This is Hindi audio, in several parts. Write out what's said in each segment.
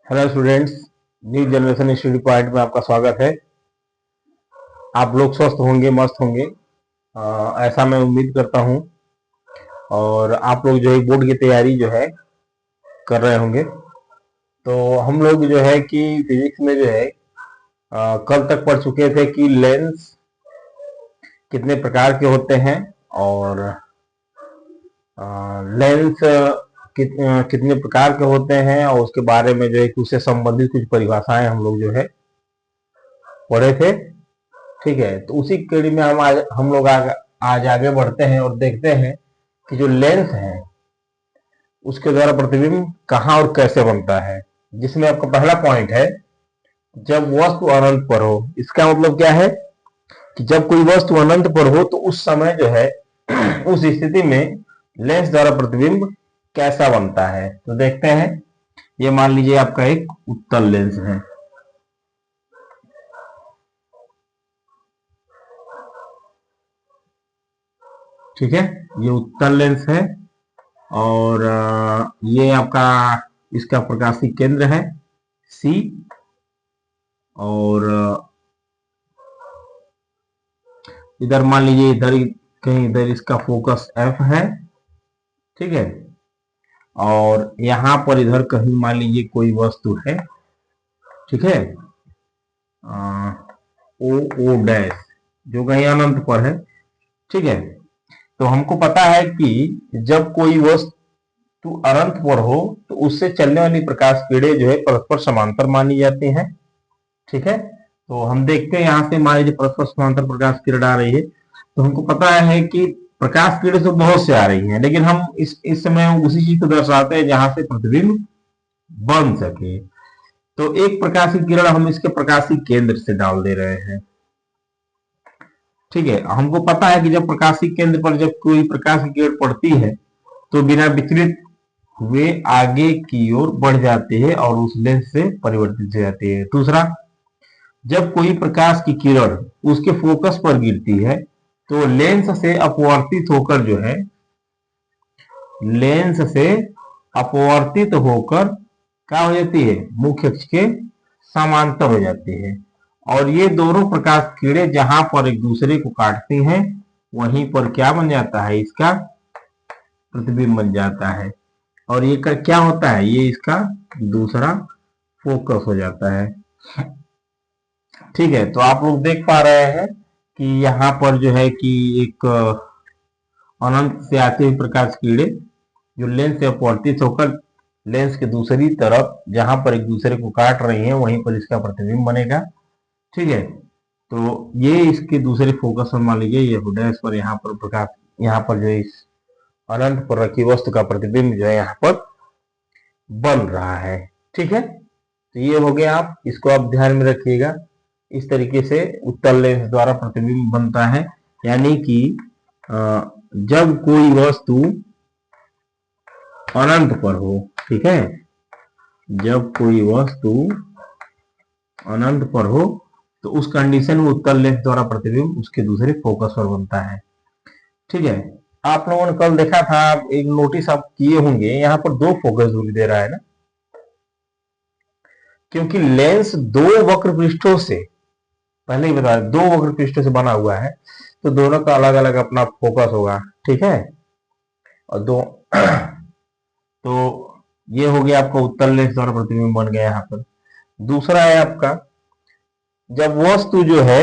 Hello students, new generation study point में आपका स्वागत है। आप लोग स्वस्थ होंगे, मस्त होंगे, ऐसा मैं उम्मीद करता हूं। और आप लोग जो है बोर्ड की तैयारी जो है कर रहे होंगे। तो हम लोग जो है कि फिजिक्स में जो है कल तक पढ़ चुके थे कि लेंस कितने प्रकार के होते हैं और लेंस कितने प्रकार के होते हैं और उसके बारे में जो है कि उससे संबंधित कुछ परिभाषाएं हम लोग जो है पढ़े थे। ठीक है, तो उसी कड़ी में हम लोग आज आगे बढ़ते हैं और देखते हैं कि जो लेंस है उसके द्वारा प्रतिबिंब कहाँ और कैसे बनता है। जिसमें आपका पहला पॉइंट है, जब वस्तु अनंत पर हो। इसका मतलब क्या है कि जब कोई वस्तु अनंत पर हो तो उस समय जो है उस स्थिति में लेंस द्वारा प्रतिबिंब कैसा बनता है। तो देखते हैं, ये मान लीजिए आपका एक उत्तल लेंस है। ठीक है, ये उत्तल लेंस है और ये आपका इसका प्रकाशीय केंद्र है सी। और इधर मान लीजिए इधर कहीं इधर इसका फोकस एफ है। ठीक है, और यहां पर इधर कहीं मान लीजिए कोई वस्तु है। ठीक है, ओ ओ डैश जो कहीं अनंत पर है। ठीक है, तो हमको पता है कि जब कोई वस्तु अनंत पर हो तो उससे चलने वाली प्रकाश किरणें जो है परस्पर समांतर मानी जाती हैं। ठीक है, तो हम देखते हैं यहाँ से मान लीजिए परस्पर समांतर प्रकाश किरण आ रही है, तो हमको पता है कि प्रकाश किरण तो बहुत से आ रही हैं, लेकिन हम इस समय उसी चीज को दर्शाते हैं जहां से प्रतिबिंब बन सके। तो एक प्रकाशीय किरण हम इसके प्रकाशीय केंद्र से डाल दे रहे हैं। ठीक है, हमको पता है कि जब प्रकाशीय केंद्र पर जब कोई प्रकाश की किरण पड़ती है तो बिना विचलित हुए आगे की ओर बढ़ जाती है और उस लेंस से परिवर्तित हो जाती है। दूसरा, जब कोई प्रकाश की किरण उसके फोकस पर गिरती है तो लेंस से अपवर्तित होकर जो है लेंस से अपवर्तित होकर क्या हो जाती है, मुख्य अक्ष के समांतर हो जाती है। और ये दोनों प्रकाश किरणें जहां पर एक दूसरे को काटती हैं वहीं पर क्या बन जाता है, इसका प्रतिबिंब बन जाता है। और ये क्या होता है, ये इसका दूसरा फोकस हो जाता है। ठीक है, तो आप लोग देख पा रहे हैं कि यहाँ पर जो है कि एक अनंत से आती हुई प्रकाश किरणें जो लेंस से अपवर्तित होकर लेंस के दूसरी तरफ जहां पर एक दूसरे को काट रही है वहीं पर इसका प्रतिबिंब बनेगा। ठीक है, तो ये इसके दूसरे फोकस में मान लीजिए ये डैश पर यहाँ पर प्रकाश, यहाँ पर जो इस अनंत पर रखी वस्तु का प्रतिबिंब जो है यहाँ पर बन रहा है। ठीक है, तो ये हो गया, आप इसको आप ध्यान में रखिएगा। इस तरीके से उत्तल लेंस द्वारा प्रतिबिंब बनता है, यानी कि जब कोई वस्तु अनंत पर हो। ठीक है, जब कोई वस्तु अनंत पर हो तो उस कंडीशन में उत्तल लेंस द्वारा प्रतिबिंब उसके दूसरे फोकस पर बनता है। ठीक है, आप लोगों ने कल देखा था, एक नोटिस आप किए होंगे, यहाँ पर दो फोकस दूरी दे रहा है ना, क्योंकि लेंस दो वक्र पृष्ठों से, पहले ही बता, दो वक्र पृष्ठों से बना हुआ है, तो दोनों का अलग अलग अपना फोकस होगा। ठीक है, और दो तो ये हो गया आपका उत्तल लेंस द्वारा प्रतिबिंब बन गया यहाँ पर। दूसरा है आपका, जब वस्तु जो है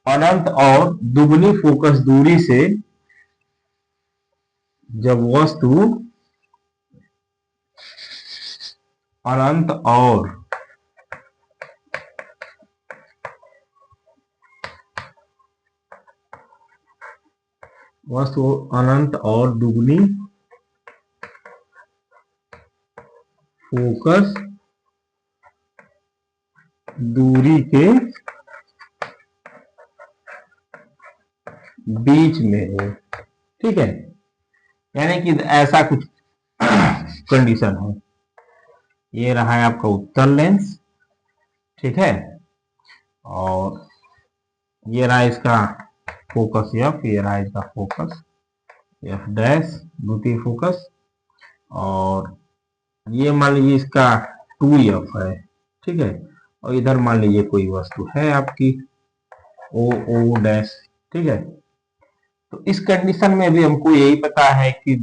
अनंत और दुगनी फोकस दूरी से, जब वस्तु अनंत और दुगनी फोकस दूरी के बीच में हो। ठीक है, यानी कि ऐसा कुछ कंडीशन है। ये रहा है आपका उत्तल लेंस। ठीक है, और ये रहा इसका फोकस एफ, ये रहा इसका फोकस एफ डैश, द्वितीय फोकस। और ये मान लीजिए इसका 2f है, ठीक है। और इधर मान लीजिए कोई वस्तु है आपकी ओ ओ डैश, ठीक है। तो इस कंडीशन में भी हमको यही पता है कि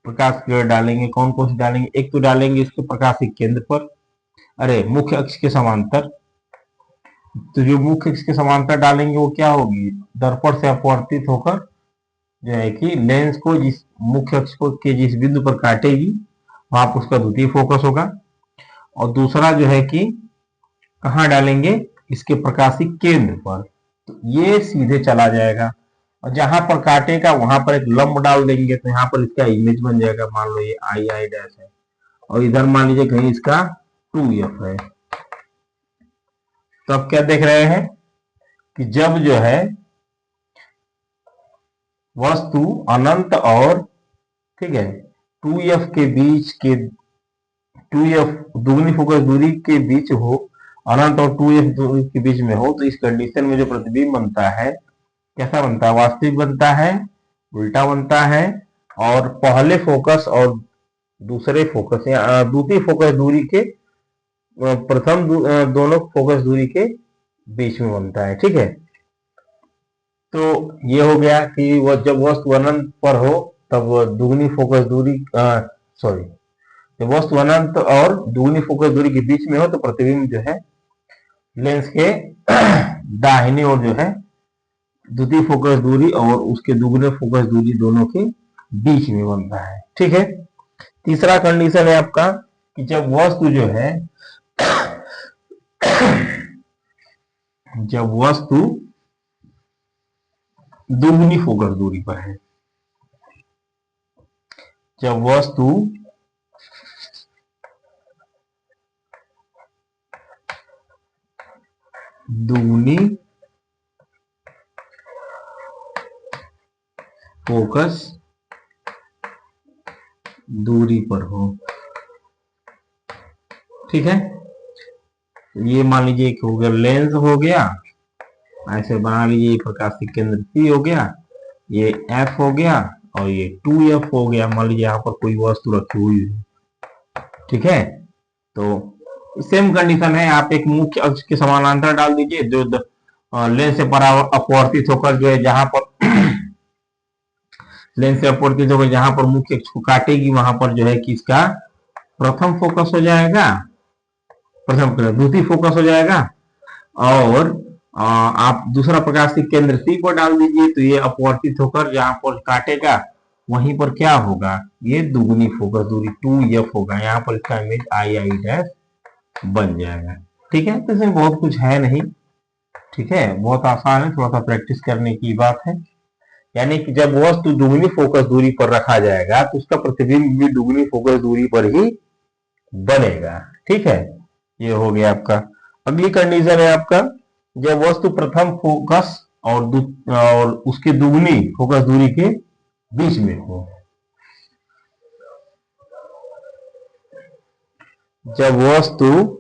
प्रकाश किरण डालेंगे, कौन कौन सी डालेंगे। एक तो डालेंगे इसके प्रकाशीय केंद्र पर, अरे मुख्य अक्ष के समांतर। तो जो मुख्य अक्ष के समांतर डालेंगे वो क्या होगी, दर्पण से अपवर्तित होकर जो है कि लेंस को जिस मुख्य अक्ष को के जिस बिंदु पर काटेगी वहां पर उसका द्वितीय फोकस होगा। और दूसरा जो है कि कहाँ डालेंगे, इसके प्रकाशीय केंद्र पर, तो ये सीधे चला जाएगा। और जहां पर काटेगा वहां पर एक लंब डाल देंगे, तो यहाँ पर इसका इमेज बन जाएगा। मान लो ये आई आई डैश है और इधर मान लीजिए कहीं इसका 2f है। तो अब क्या देख रहे हैं कि जब जो है वस्तु अनंत और, ठीक है, 2f के बीच के 2f दुगनी फोकस दूरी के बीच हो, अनंत और 2f दूरी के बीच में हो, तो इस कंडीशन में जो प्रतिबिंब बनता है कैसा बनता है, वास्तविक बनता है, उल्टा बनता है। और पहले फोकस और दूसरे फोकस या द्वितीय फोकस दूरी के प्रथम दोनों फोकस दूरी के बीच में बनता है, ठीक है। तो ये हो गया कि वह जब वस्तु अनंत पर हो तब दुगनी फोकस दूरी सॉरी जब वस्तु अनंत और दुगनी फोकस दूरी के बीच में हो तो प्रतिबिंब जो है लेंस के दाहिनी ओर जो है द्वितीय फोकस दूरी और उसके दुगने फोकस दूरी दोनों के बीच में बनता है, ठीक है। तीसरा कंडीशन है आपका कि जब वस्तु जो है जब वस्तु दुगनी फोकस दूरी पर है, जब वस्तु दुगनी फोकस दूरी पर हो, ठीक है। ये मान लीजिए एक हो गया लेंस हो गया, ऐसे बना लीजिए प्रकाशीय केंद्र P हो गया, ये F हो गया और ये 2F हो गया। मान लीजिए यहाँ पर कोई वस्तु रखी हुई है, ठीक है। तो सेम कंडीशन है, आप एक मुख्य अक्ष के समानांतर डाल दीजिए जो लेंस से अपवर्तित होकर जो है जहां पर लेंस से अपवर्तित होकर जहां पर मुख्य अक्ष को काटेगी वहां पर जो है कि इसका प्रथम फोकस हो जाएगा, प्रथम द्वितीय फोकस हो जाएगा। और आप दूसरा प्रकाशीय केंद्र C पर डाल दीजिए तो ये अपवर्तित होकर जहां पर काटेगा वहीं पर क्या होगा, ये दुगनी फोकस दूरी 2f होगा। यहाँ पर इसका इमेज आई आई डैश बन जाएगा, ठीक है। तो इसमें बहुत कुछ है नहीं, ठीक है, बहुत आसान है, थोड़ा सा प्रैक्टिस करने की बात है। यानी कि जब वस्तु दुगनी फोकस दूरी पर रखा जाएगा तो उसका प्रतिबिंब भी दुगनी फोकस दूरी पर ही बनेगा, ठीक है। ये हो गया आपका। अगली कंडीशन है आपका जब वस्तु प्रथम फोकस और उसके दुगनी फोकस दूरी के बीच में हो। जब वस्तु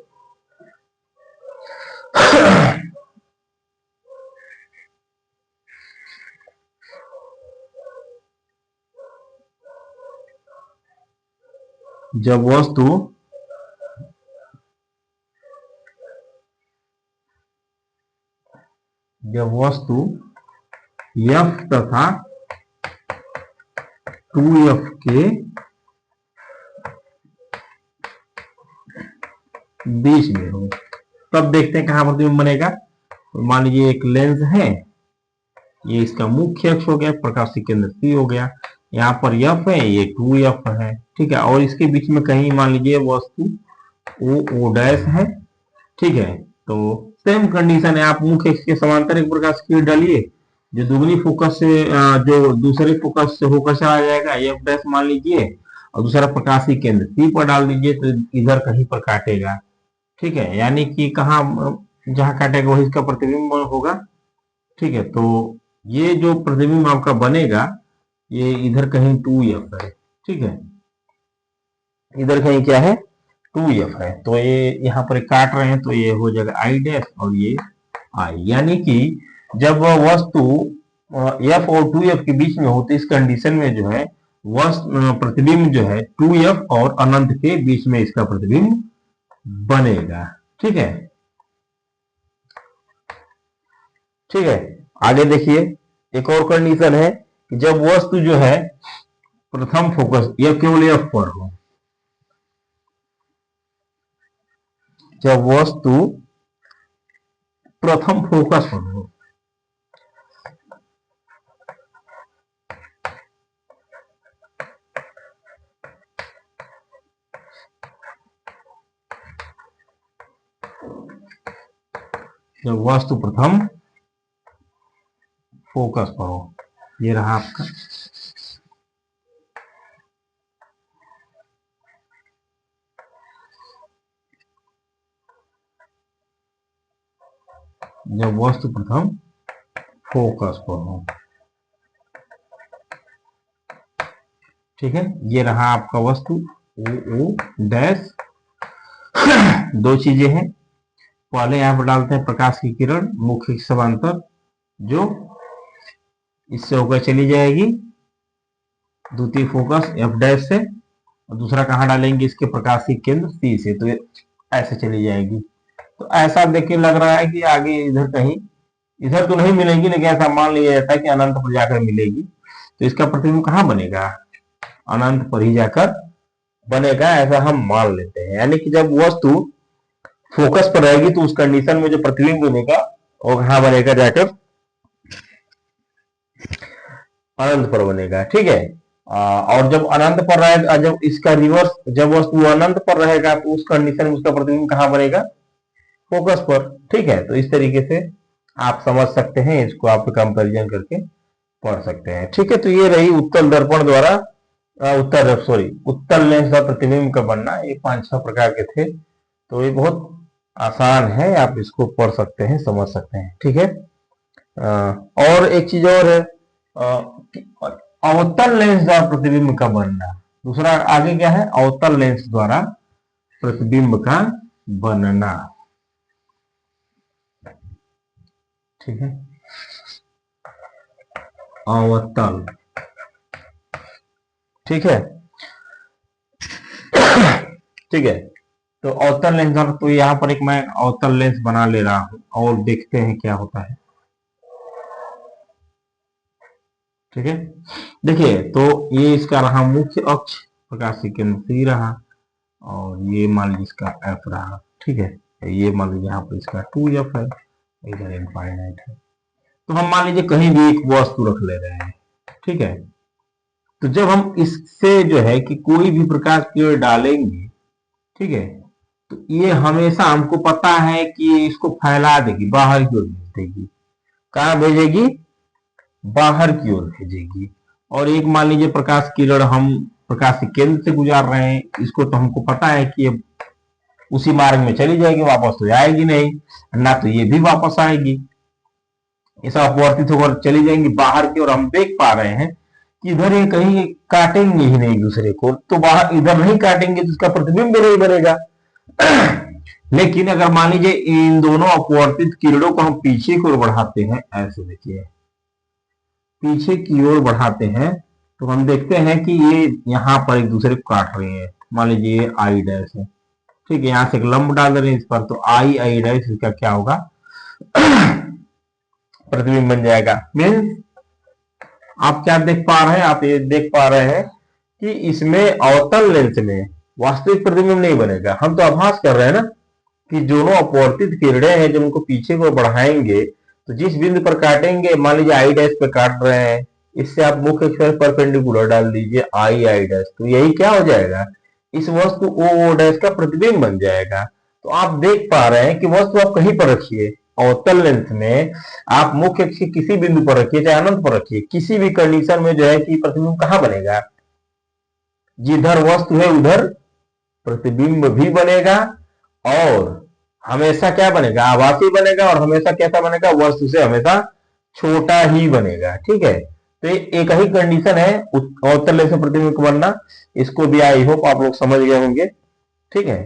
जब वस्तु F तथा 2F के बीच में हो, तब देखते हैं कहां प्रतिबिंब बनेगा। तो मान लीजिए एक लेंस है, ये इसका मुख्य अक्ष हो गया, प्रकाशीय केंद्र C हो गया, यहाँ पर F है, ये 2F है, ठीक है। और इसके बीच में कहीं मान लीजिए वस्तु O डैश है, ठीक है। तो सेम कंडीशन है, आप मुख्य अक्ष के समांतर एक प्रकाश की डालिए, जो दुगनी फोकस से जो दूसरे फोकस से होकर चला जाएगा F डैश मान लीजिए, और दूसरा प्रकाशीय केंद्र C पर डाल दीजिए तो इधर कहीं पर काटेगा, ठीक है। यानी कि कहाँ जहां काटेगा वही इसका प्रतिबिंब होगा, ठीक है। तो ये जो प्रतिबिंब आपका बनेगा ये इधर कहीं 2F है, ठीक है, इधर कहीं क्या है 2F है। तो ये यहाँ पर काट रहे हैं तो ये हो जाएगा I डैश और ये I। यानी कि जब वस्तु F और 2F के बीच में हो तो इस कंडीशन में जो है प्रतिबिंब जो है 2F और अनंत के बीच में इसका प्रतिबिंब बनेगा। ठीक है, ठीक है। आगे देखिए, एक और कंडीशन है कि जब वस्तु जो है प्रथम फोकस या केवल एफ पर हो, जब वस्तु प्रथम फोकस पर हो, जब वस्तु प्रथम फोकस पर हो, ये रहा आपका। जब वस्तु प्रथम फोकस पर हो, ठीक है, ये रहा आपका वस्तु ओ डैश। दो चीजें हैं, पहले यहां पर डालते हैं प्रकाश की किरण मुख्य समांतर, जो इससे होकर चली जाएगी द्वितीय फोकस एफ डैश से, और दूसरा कहां डालेंगे, इसके प्रकाश की केंद्र सी से, तो ऐसे चली जाएगी। तो ऐसा देखिए लग रहा है कि आगे इधर कहीं, इधर तो नहीं मिलेगी, लेकिन ऐसा मान लिया जाता है कि अनंत पर जाकर मिलेगी। तो इसका प्रतिबिंब कहां बनेगा, अनंत पर ही जाकर बनेगा, ऐसा हम मान लेते हैं। यानी कि जब वस्तु फोकस पर रहेगी तो उस कंडीशन में जो प्रतिबिंब बनेगा वो कहां बनेगा, जाकर अनंत पर बनेगा। ठीक है, और जब अनंत पर रहेगा, जब इसका रिवर्स, जब वस्तु अनंत पर रहेगा तो उस कंडीशन में उसका प्रतिबिंब कहां बनेगा, फोकस पर। ठीक है, तो इस तरीके से आप समझ सकते हैं, इसको आप कंपेरिजन करके पढ़ सकते हैं। ठीक है, तो ये रही उत्तल दर्पण द्वारा उत्तल लेंस का प्रतिबिंब का बनना। ये 5-6 प्रकार के थे, तो ये बहुत आसान है, आप इसको पढ़ सकते हैं, समझ सकते हैं। ठीक है, और एक चीज और है, अवतल लेंस द्वारा प्रतिबिंब का बनना। दूसरा आगे क्या है, अवतल लेंस द्वारा प्रतिबिंब का बनना। ठीक है, अवतल, ठीक है, ठीक है। तो अवतल लेंस, तो यहां पर एक मैं अवतल लेंस बना ले रहा हूं और देखते हैं क्या होता है। ठीक है, देखिए, तो ये इसका रहा मुख्य अक्ष, प्रकाशीय केंद्र सी रहा, और ये मान लीजिए इसका एफ रहा। ठीक है, ये मान लीजिए यहाँ पर इसका 2f है, इधर इनफाइनाइट है। तो हम मान लीजिए कहीं भी एक वस्तु रख ले रहे हैं। ठीक है, तो जब हम इससे जो है कि कोई भी प्रकाश की ओर डालेंगे, ठीक है, तो ये हमेशा हमको पता है कि ये इसको फैला देगी, बाहर की ओर भेज देगी। कहाँ भेजेगी, बाहर की ओर भेजेगी। और एक मान लीजिए प्रकाश किरण हम प्रकाश के केंद्र से गुजार रहे हैं, इसको तो हमको पता है कि ये उसी मार्ग में चली जाएगी, वापस तो आएगी नहीं, ना तो ये भी वापस आएगी, ऐसा अपवर्तित होकर चली जाएंगी बाहर की ओर। हम देख पा रहे हैं कि इधर ये कहीं काटेंगे ही नहीं दूसरे को, तो बाहर इधर नहीं काटेंगे तो इसका प्रतिबिंब भी नहीं बनेगा। लेकिन अगर मान लीजिए इन दोनों अपवर्तित किरणों को हम पीछे की ओर बढ़ाते हैं, ऐसे देखिए पीछे की ओर बढ़ाते हैं, तो हम देखते हैं कि ये यहाँ पर एक दूसरे को काट रहे हैं। मान लीजिए ये आई डैश है, ठीक है, यहां से एक लंब डाल रहे हैं इस पर, तो आई आई डैश इसका क्या होगा, प्रतिबिंब बन जाएगा। मीन्स आप क्या देख पा रहे हैं, आप ये देख पा रहे हैं कि इसमें अवतल लेंस में वास्तविक प्रतिबिंब नहीं बनेगा। हम तो आभास कर रहे हैं ना कि दोनों अपवर्तित किरणें हैं, जब उनको पीछे को बढ़ाएंगे तो जिस बिंदु पर काटेंगे, मान लीजिए आई डैश पे काट रहे हैं, इससे आप मुख्य अक्ष पर परपेंडिकुलर डाल दीजिए आई आई डैश, तो यही क्या हो जाएगा, इस वस्तु ओ डैश का प्रतिबिंब बन जाएगा। तो आप देख पा रहे हैं कि वस्तु आप कहीं पर रखिए, अवतल लेंस में आप मुख्य अक्ष के किसी बिंदु पर रखिए, चाहे अनंत पर रखिए, किसी भी कंडीशन में जो है कि प्रतिबिंब कहां बनेगा, जिधर वस्तु है उधर प्रतिबिंब भी बनेगा, और हमेशा क्या बनेगा, आभासी बनेगा, और हमेशा कैसा बनेगा, वस्तु से हमेशा छोटा ही बनेगा। ठीक है, तो एक ही कंडीशन है अवतल लेंस में प्रतिबिंब बनना। इसको भी आई होप आप लोग समझ गए होंगे। ठीक है,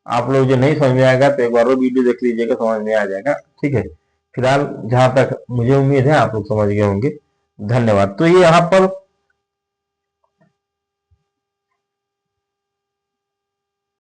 आप लोग जो नहीं समझ में आएगा तो एक बार वो वीडियो देख लीजिएगा, समझ में आ जाएगा। ठीक है, फिलहाल जहां तक मुझे उम्मीद है आप लोग समझ गए होंगे। धन्यवाद। तो ये यहाँ पर